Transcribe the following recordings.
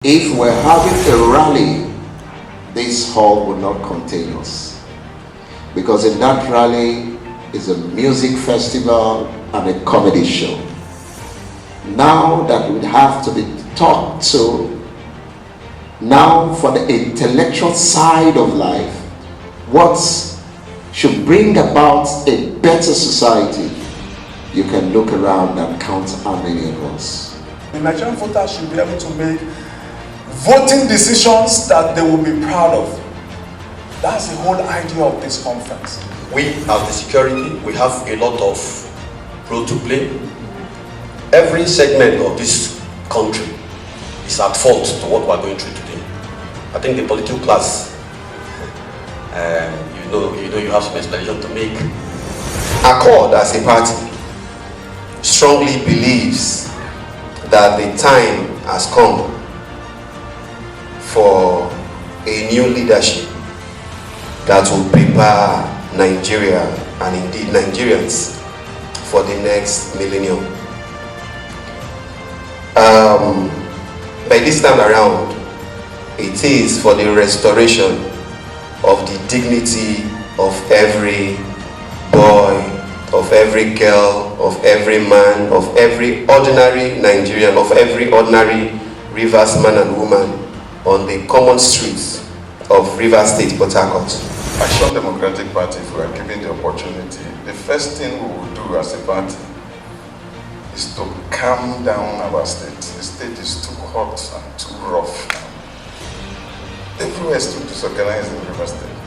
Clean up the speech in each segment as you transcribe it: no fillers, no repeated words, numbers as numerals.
If we're having a rally, this hall will not contain us, because in that rally is a music festival and a comedy show. Now that we have to be talked to, now for the intellectual side of life, what should bring about a better society, you can look around and count how many of us. The Nigerian voters should be able to make voting decisions that they will be proud of. That's the whole idea of this conference. We, as the security, we have a lot of role to play. Every segment of this country is at fault to what we are going through today. I think the political class, you have some explanation to make. Accord as a party strongly believes that the time has come for a new leadership that will prepare Nigeria and indeed Nigerians for the next millennium. By this time around, it is for the restoration of the dignity of every boy, of every girl, of every man, of every ordinary Nigerian, of every ordinary Rivers man and woman on the common streets of Rivers State, Port Harcourt. Action Democratic Party, if we are given the opportunity, the first thing we will do as a party is to calm down our state. The state is too hot and too rough. Everywhere is too disorganized in Rivers State.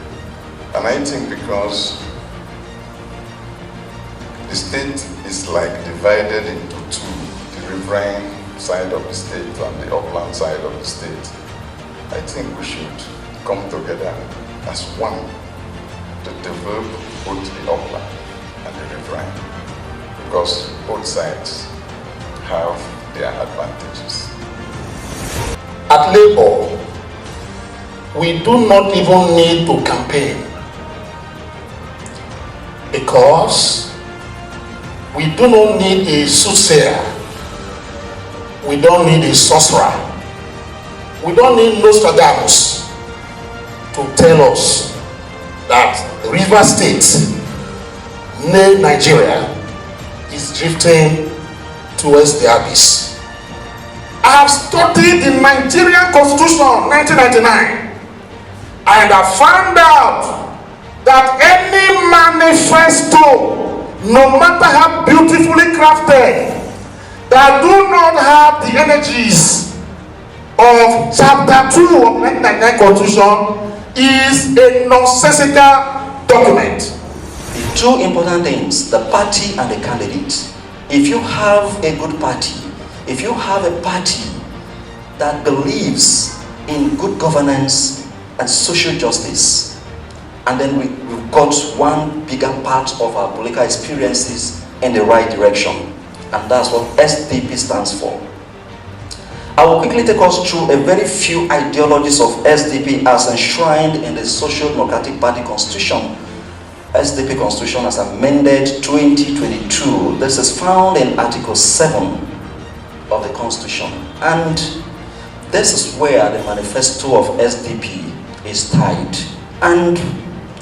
And I think because the state is like divided into two, the riverine side of the state and the upland side of the state, I think we should come together as one to develop both the upland and the riverine, because both sides have their advantages. At Labour, we do not even need to campaign, because we do not need a soothsayer, we don't need a sorcerer, we don't need Nostradamus to tell us that Rivers State, nay Nigeria, is drifting towards the abyss. I have studied the Nigerian Constitution 1999 and I found out that any manifesto, no matter how beautifully crafted, that do not have the energies of chapter 2 of 1999 Constitution is a nonsensical document. The two important things, the party and the candidate. If you have a good party, if you have a party that believes in good governance and social justice, and then we've got one bigger part of our political experiences in the right direction, and that's what SDP stands for. I will quickly take us through a very few ideologies of SDP as enshrined in the Social Democratic Party Constitution. SDP Constitution as amended 2022. This is found in Article 7 of the Constitution. And this is where the manifesto of SDP is tied. And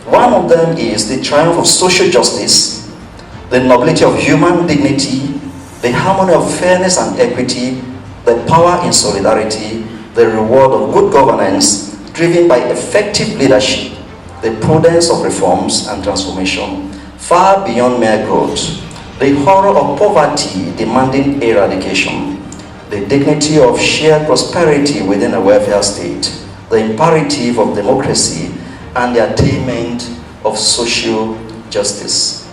one of them is the triumph of social justice, the nobility of human dignity, the harmony of fairness and equity, the power in solidarity, the reward of good governance, driven by effective leadership, the prudence of reforms and transformation, far beyond mere growth, the horror of poverty demanding eradication, the dignity of shared prosperity within a welfare state, the imperative of democracy, and the attainment of social justice.